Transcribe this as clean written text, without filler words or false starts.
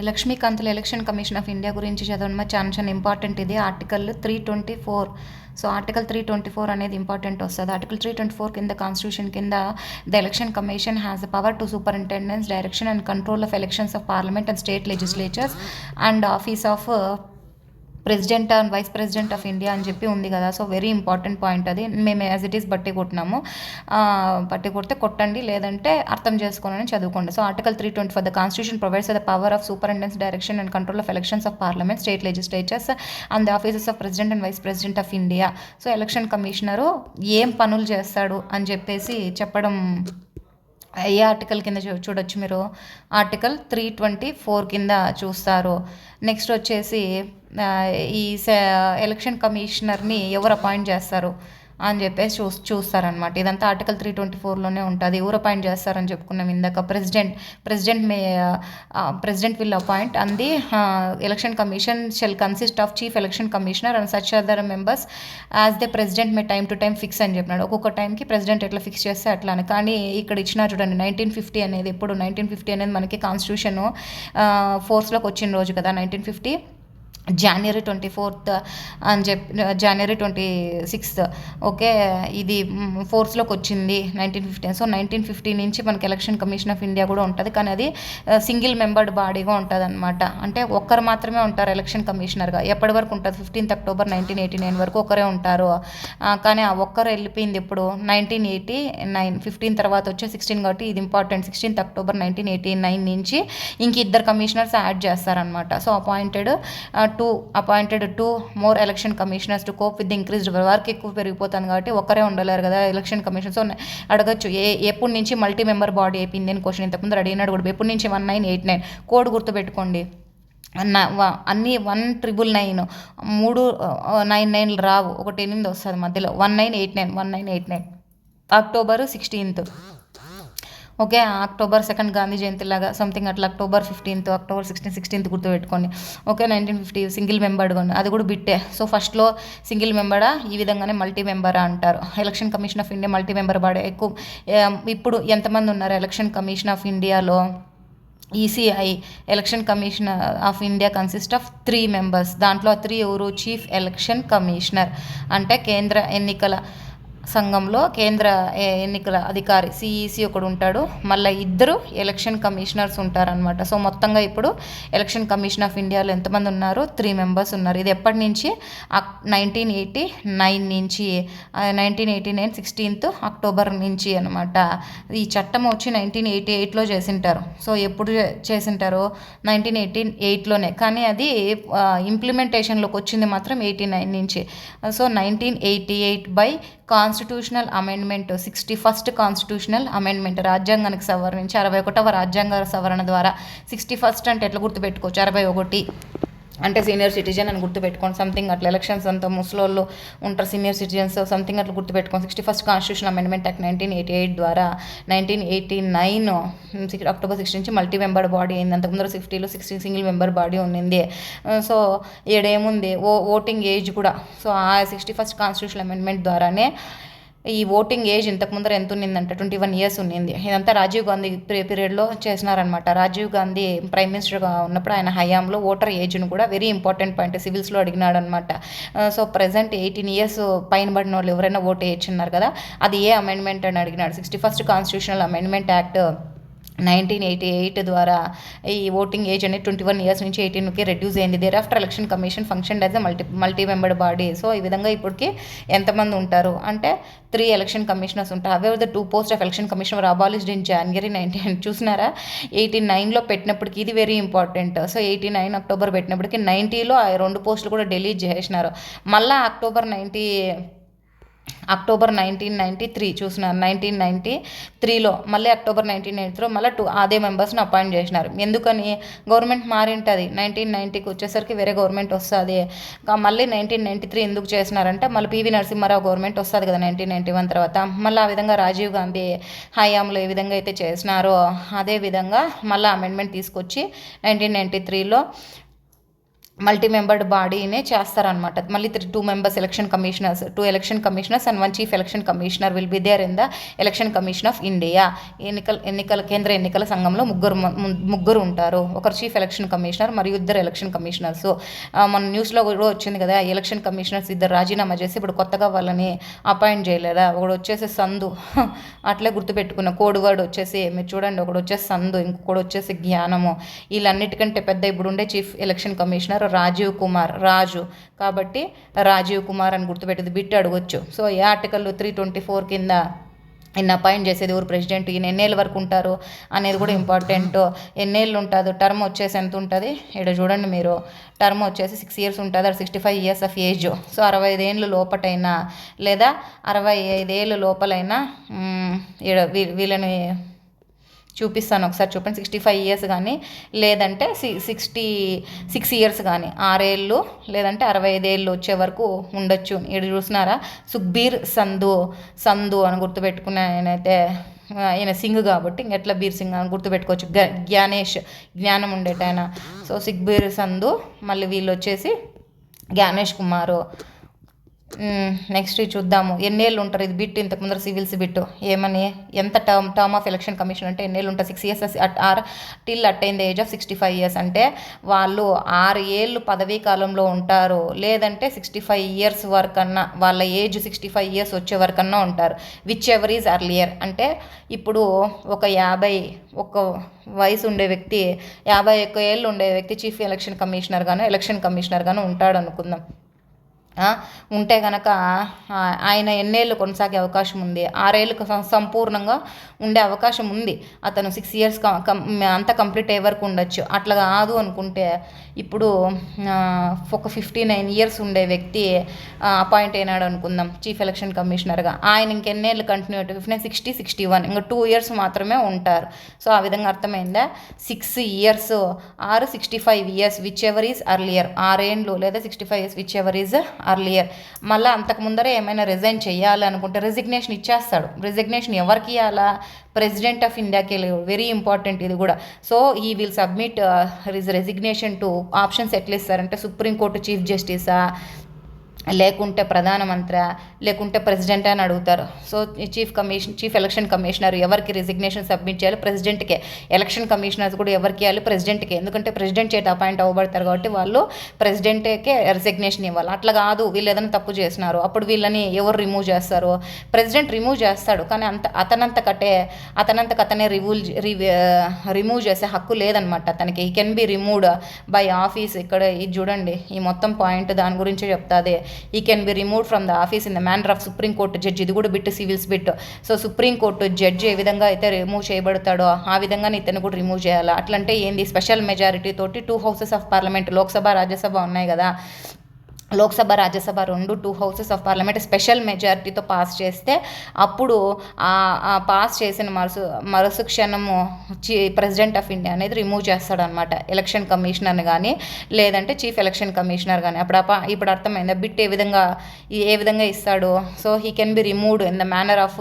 లక్ష్మీకాంత్‌ల election commission of India గురించి చదవండి. చాలా ఇంపార్టెంట్ ఇది. ఆర్టికల్ 324. సో ఆర్టికల్ 324 అనేది ఇంపార్టెంట్ వస్తుంది. ఆర్టికల్ 324 కింద కాన్స్టిట్యూషన్ కింద the election commission has the power to superintendence direction and control of elections of parliament and state legislatures and office of president and vice president of India అని చెప్పి ఉంది కదా. So very important point అది. మేము as it is బట్టి కొట్టినాము. బట్టి కొడితే కొట్టండి, లేదంటే అర్థం చేసుకోవాలని చదువుకోండి. So article 324 the constitution provides the power of superintendence direction and control of elections of parliament state legislatures and the offices of president and vice president of India. So election commissioner ఏం పనులు చేస్తాడు అని చెప్పేసి చెప్పడం ఏ article కింద చూడొచ్చు మీరు. Article 324 కింద చూస్తారు. నెక్స్ట్ వచ్చేసి ఈ ఎలక్షన్ కమిషనర్ని ఎవరు అపాయింట్ చేస్తారు అని చెప్పేసి చూస్తారనమాట. ఇదంతా ఆర్టికల్ 324లోనే ఉంటుంది. ఎవరు అపాయింట్ చేస్తారని చెప్పుకున్నాం ఇందాక. President will appoint and the election commission shall consist of chief election commissioner and such other members as the president may time to time fix అని చెప్పినాడు. ఒక్కొక్క టైంకి ప్రెసిడెంట్ ఎట్లా ఫిక్స్ చేస్తే అట్లానే. కానీ ఇక్కడ ఇచ్చిన చూడండి 1950 అనేది. ఎప్పుడు 1950 అనేది మనకి కాన్స్టిట్యూషన్ ఫోర్స్లోకి వచ్చిన రోజు కదా 1950. January 24th అని చెప్పి January 26th. ఓకే, ఇది ఫోర్స్లోకి వచ్చింది 1950. సో 1950 నుంచి మనకి ఎలక్షన్ కమిషన్ ఆఫ్ ఇండియా కూడా ఉంటుంది. కానీ అది సింగిల్ మెంబర్డ్ బాడీగా ఉంటుంది అనమాట. అంటే ఒక్కరు మాత్రమే ఉంటారు ఎలక్షన్ కమిషనర్గా. ఎప్పటి వరకు ఉంటుంది? 15th October 1989 వరకు ఒకరే ఉంటారు. కానీ ఆ ఒక్కరు వెళ్ళిపోయింది ఇప్పుడు 1989. 15 తర్వాత వచ్చే 16 కాబట్టి ఇది ఇంపార్టెంట్. 16th October 1989 నుంచి ఇంక ఇద్దరు కమిషనర్స్ యాడ్ చేస్తారనమాట. So appointed two more election commissioners to cope with increased work. ఎక్కువ పెరిగిపోతుంది కాబట్టి ఒక్కరే ఉండలేరు కదా ఎలక్షన్ కమిషన్. సో అడగచ్చు ఎప్పటి నుంచి మల్టీ మెంబర్ బాడీ అయిపోయింది అని క్వశ్చన్ ఇంతకుముందు అడిగినాడు కూడా. ఎప్పటి నుంచి 1989 కోడ్ గుర్తుపెట్టుకోండి. అన్నీ 1999 399 రావు, ఒకటి 8 వస్తుంది మధ్యలో. 1989 October 16th. Okay, October 2nd Gandhi Jayanti లాగా సంథింగ్ అట్లా. October 15th, October 16th గుర్తుపెట్టుకోండి. ఓకే, 1950 సింగిల్ మెంబర్డ్ కొని అది కూడా బిట్టే. సో ఫస్ట్లో సింగిల్ మెంబరా, ఈ విధంగానే మల్టీ మెంబరా అంటారు. Election commission of India multi member body. ఇప్పుడు ఎంతమంది ఉన్నారు ఎలక్షన్ కమిషన్ ఆఫ్ ఇండియాలో? ECI election commission of India consist of 3 members. దాంట్లో 3 ఎవరు? చీఫ్ ఎలక్షన్ కమిషనర్ అంటే కేంద్ర ఎన్నికల సంఘంలో కేంద్ర ఎన్నికల అధికారి సిఈసి ఒకడు ఉంటాడు. మళ్ళీ 2 ఎలక్షన్ కమిషనర్స్ ఉంటారనమాట. సో మొత్తంగా ఇప్పుడు ఎలక్షన్ కమిషన్ ఆఫ్ ఇండియాలో ఎంతమంది ఉన్నారు? 3 members ఉన్నారు. ఇది ఎప్పటి నుంచి? 1989 నుంచి. 1989 16th October నుంచి అనమాట. ఈ చట్టం వచ్చి 1988లో చేసింటారు. సో ఎప్పుడు చేసింటారు? 1988లోనే. కానీ అది ఇంప్లిమెంటేషన్లోకి వచ్చింది మాత్రం 89 నుంచి. So 1988 by constitutional amendment, 61st constitutional amendment, రాజ్యాంగానికి సవరించి 61వ రాజ్యాంగ సవరణ ద్వారా. 61st అంటే ఎట్లా గుర్తుపెట్టుకోవచ్చు? 61 అంటే సీనియర్ సిటిజన్ అని గుర్తుపెట్టుకోండి. సంథింగ్ అట్లా. ఎలక్షన్స్ అంతా ముసలోళ్ళు ఉంటారు, సీనియర్ సిటిజన్స్, సంథింగ్ అట్లా గుర్తుపెట్టుకోండి. 61st కాన్స్టిట్యూషన్ అమెండ్మెంట్ యాక్ట్ 1988 ద్వారా 1989 October 16 నుంచి మల్టీ మెంబర్ బాడీ అయింది. అంతకుముందు 50లో 60 సింగిల్ మెంబర్ బాడీ ఉన్నింది. సో ఈడేముంది ఓటింగ్ ఏజ్ కూడా. సో ఆ 61st కాన్స్టిట్యూషన్ అమెండ్మెంట్ ద్వారానే ఈ ఓటింగ్ ఏజ్ ఇంతకుముందర ఎంత ఉన్నిందంటే 21 years ఉన్నింది. ఇదంతా రాజీవ్ గాంధీ పీరియడ్లో చేసినారనమాట. రాజీవ్ గాంధీ ప్రైమ్ మినిస్టర్గా ఉన్నప్పుడు ఆయన హయాంలో ఓటర్ ఏజ్ను కూడా వెరీ ఇంపార్టెంట్ పాయింట్ సివిల్స్లో అడిగినాడు అనమాట. సో ప్రజెంట్ 18 years పైన పడిన వాళ్ళు ఎవరైనా ఓటు వేయచ్చు ఉన్నారు కదా, అది ఏ అమెండ్మెంట్ అని అడిగినాడు. 61st కాన్స్టిట్యూషనల్ అమెండ్మెంట్ యాక్ట్ 1988 ద్వారా ఈ ఓటింగ్ ఏజ్ అనేది 21 years నుంచి 18కి రెడ్యూస్ అయింది. Thereafter election commission function as a multi membered body. So ఈ విధంగా ఇప్పటికి ఎంతమంది ఉంటారు అంటే 3 ఎలక్షన్ కమిషనర్స్ ఉంటారు. Away the 2 posts of election commission were abolished in January 19 చూసినారా. 89లో పెట్టినప్పటికి ఇది వెరీ ఇంపార్టెంట్. సో 89 October పెట్టినప్పటికి 90లో ఆ 2 పోస్టులు కూడా డిలీట్ చేసినారు. మళ్ళీ October 1993 చూసినారు. 1993లో మళ్ళీ October 1993లో మళ్ళీ అదే మెంబర్స్ని అపాయింట్ చేసినారు. ఎందుకని? గవర్నమెంట్ మారింటుంది. 1990కి వచ్చేసరికి వేరే గవర్నమెంట్ వస్తుంది. మళ్ళీ 1993 ఎందుకు చేసినారంటే మళ్ళీ పివి నరసింహారావు గవర్నమెంట్ వస్తుంది కదా 1991 తర్వాత. మళ్ళీ ఆ విధంగా రాజీవ్ గాంధీ హయాంలో ఏ విధంగా అయితే చేసినారో అదే విధంగా మళ్ళీ అమెండ్మెంట్ తీసుకొచ్చి 1993లో మల్టీ మెంబర్డ్ బాడీనే చేస్తారనమాట. మళ్ళీ 2 members election commissioners, 2 election commissioners and 1 chief election commissioner will be there in the election commission of India. కేంద్ర ఎన్నికల సంఘంలో ముగ్గురు ఉంటారు. ఒకరు చీఫ్ ఎలక్షన్ కమిషనర్ మరియు 2 ఎలక్షన్ కమిషనర్స్. మన న్యూస్లో కూడా వచ్చింది కదా, ఎలక్షన్ కమిషనర్స్ 2 రాజీనామా చేసి ఇప్పుడు కొత్తగా వాళ్ళని అపాయింట్ చేయలేదా. ఒకడు వచ్చేసి సందు, అట్లే గుర్తుపెట్టుకున్న కోడ్ వర్డ్ వచ్చేసి మీరు చూడండి, ఒకడు వచ్చేసి సందు, ఇంకొకడు వచ్చేసి జ్ఞానము. వీళ్ళన్నిటికంటే పెద్ద ఇప్పుడుండే chief election commissioner Rajiv Kumar, రాజు కాబట్టి రాజీవ్ కుమార్ అని గుర్తుపెట్టేది బిట్ అడగొచ్చు. సో ఈ ఆర్టికల్ 324 కింద ఈయన అపాయింట్ చేసేది ఎవరు ప్రెసిడెంట్, ఈయన ఎన్నేళ్ళ వరకు ఉంటారు అనేది కూడా ఇంపార్టెంట్. ఎన్నేళ్ళు ఉంటుంది, టర్మ్ వచ్చేసి ఎంత ఉంటుంది ఇక్కడ చూడండి మీరు, టర్మ్ వచ్చేసి 6 years ఉంటుంది, అది 65 years ఆఫ్ ఏజ్. సో 65 ఏళ్ళు లోపటైనా లేదా 65 ఏళ్ళు లోపలైనా వీళ్ళని చూపిస్తాను ఒకసారి, చూపండి. 65 years కానీ లేదంటే 66 years కానీ, 6 ఏళ్ళు లేదంటే 65 ఏళ్ళు వచ్చే వరకు ఉండొచ్చు. ఇక్కడ చూసినారా, సుఖ్బీర్ సంధు అని గుర్తుపెట్టుకున్న ఆయనైతే ఈయన సింగ్ కాబట్టి ఇంకెట్లా బీర్ సింగ్ అని గుర్తుపెట్టుకోవచ్చు. జ్ఞానం ఉండేట ఆయన. సో సుఖ్బీర్ సంధు, మళ్ళీ వీళ్ళు వచ్చేసి జ్ఞానేష్ కుమారు. నెక్స్ట్ చూద్దాము ఎన్నేళ్ళు ఉంటారు. ఇది బిట్ ఇంతకు ముందర సివిల్స్ బిట్ ఏమని, ఎంత టర్మ్ ఆఫ్ ఎలక్షన్ కమిషన్ అంటే ఎన్నేళ్ళు ఉంటారు. 6 years or till attain the age of 65 years అంటే వాళ్ళు 6 ఏళ్ళు పదవీ కాలంలో ఉంటారు, లేదంటే 65 years వరకన్నా, వాళ్ళ ఏజ్ 65 years వచ్చే వరకన్నా ఉంటారు. విచ్ ఎవర్ ఈజ్ అర్లియర్ అంటే ఇప్పుడు ఒక 51 వయసు ఉండే వ్యక్తి, 51 ఏళ్ళు ఉండే వ్యక్తి చీఫ్ ఎలక్షన్ కమిషనర్ గాను ఉంటాడు అనుకుందాం. ఉంటే కనుక ఆయన ఎన్నేళ్ళు కొనసాగే అవకాశం ఉంది, 6 ఏళ్ళు సంపూర్ణంగా ఉండే అవకాశం ఉంది. అతను 6 years అంతా కంప్లీట్ అయ్యే వరకు ఉండొచ్చు. అట్లా కాదు అనుకుంటే ఇప్పుడు ఒక 59 years ఉండే వ్యక్తి అపాయింట్ అయినాడు అనుకుందాం చీఫ్ ఎలక్షన్ కమిషనర్గా. ఆయన ఇంకెన్నేళ్ళు కంటిన్యూ 59, 60, 61 ఇంకా 2 years మాత్రమే ఉంటారు. సో ఆ విధంగా అర్థమైందా. 6 years or 65 years whichever is earlier, 6 ఏళ్ళు లేదా 65 years whichever is earlier. మళ్ళీ అంతకు ముందరే ఏమైనా రిజైన్ చేయాలి అనుకుంటే రిజిగ్నేషన్ ఇచ్చేస్తాడు. రిజిగ్నేషన్ ఎవరికి ఇవ్వాలా, ప్రెసిడెంట్ ఆఫ్ ఇండియాకి, వెరీ ఇంపార్టెంట్ ఇది కూడా. సో ఈ will submit his resignation to options ఎట్లా ఇస్తారంటే సుప్రీంకోర్టు చీఫ్ జస్టిసా, లేకుంటే ప్రధానమంత్రి, లేకుంటే ప్రెసిడెంట్ అని అడుగుతారు. సో చీఫ్ ఎలక్షన్ కమిషనర్ ఎవరికి రిజిగ్నేషన్ సబ్మిట్ చేయాలి, ప్రెసిడెంట్కే. ఎలక్షన్ కమిషనర్స్ కూడా ఎవరికి ఇవ్వాలి, ప్రెసిడెంట్కే. ఎందుకంటే ప్రెసిడెంట్ చేత అపాయింట్ అవ్వబడతారు కాబట్టి వాళ్ళు ప్రెసిడెంట్కే రిజిగ్నేషన్ ఇవ్వాలి. అట్లా కాదు, వీళ్ళు ఏదైనా తప్పు చేసినారు అప్పుడు వీళ్ళని ఎవరు రిమూవ్ చేస్తారు, ప్రెసిడెంట్ రిమూవ్ చేస్తాడు. కానీ అతనే రిమూవ్ చేసే హక్కు లేదనమాట అతనికి. ఈ can be removed by office. ఇక్కడ ఇది చూడండి, ఈ మొత్తం పాయింట్ దాని గురించి చెప్తాది. ఈ can be removed from the office in the manner of supreme court judge. ఇది కూడా bit civils bit. So supreme court judge ఏ విధంగా అయితే రిమూవ్ చేయబడతాడో ఆ విధంగానే ఇతను కూడా రిమూవ్ చేయాలి. అట్లంటే ఏంది, స్పెషల్ మెజారిటీ తోటి 2 houses of parliament, Lok Sabha Rajya Sabha ఉన్నాయి కదా, Lok Sabha Rajya Sabha 2 houses of parliament special మెజారిటీతో పాస్ చేస్తే అప్పుడు పాస్ చేసిన మరుసు క్షణము ప్రెసిడెంట్ ఆఫ్ ఇండియా అనేది రిమూవ్ చేస్తాడనమాట ఎలక్షన్ కమిషనర్ని కానీ లేదంటే చీఫ్ ఎలక్షన్ కమిషనర్ కానీ. ఇప్పుడు అర్థమైందా బిట్ ఏ విధంగా ఇస్తాడు. So he can be removed in the manner of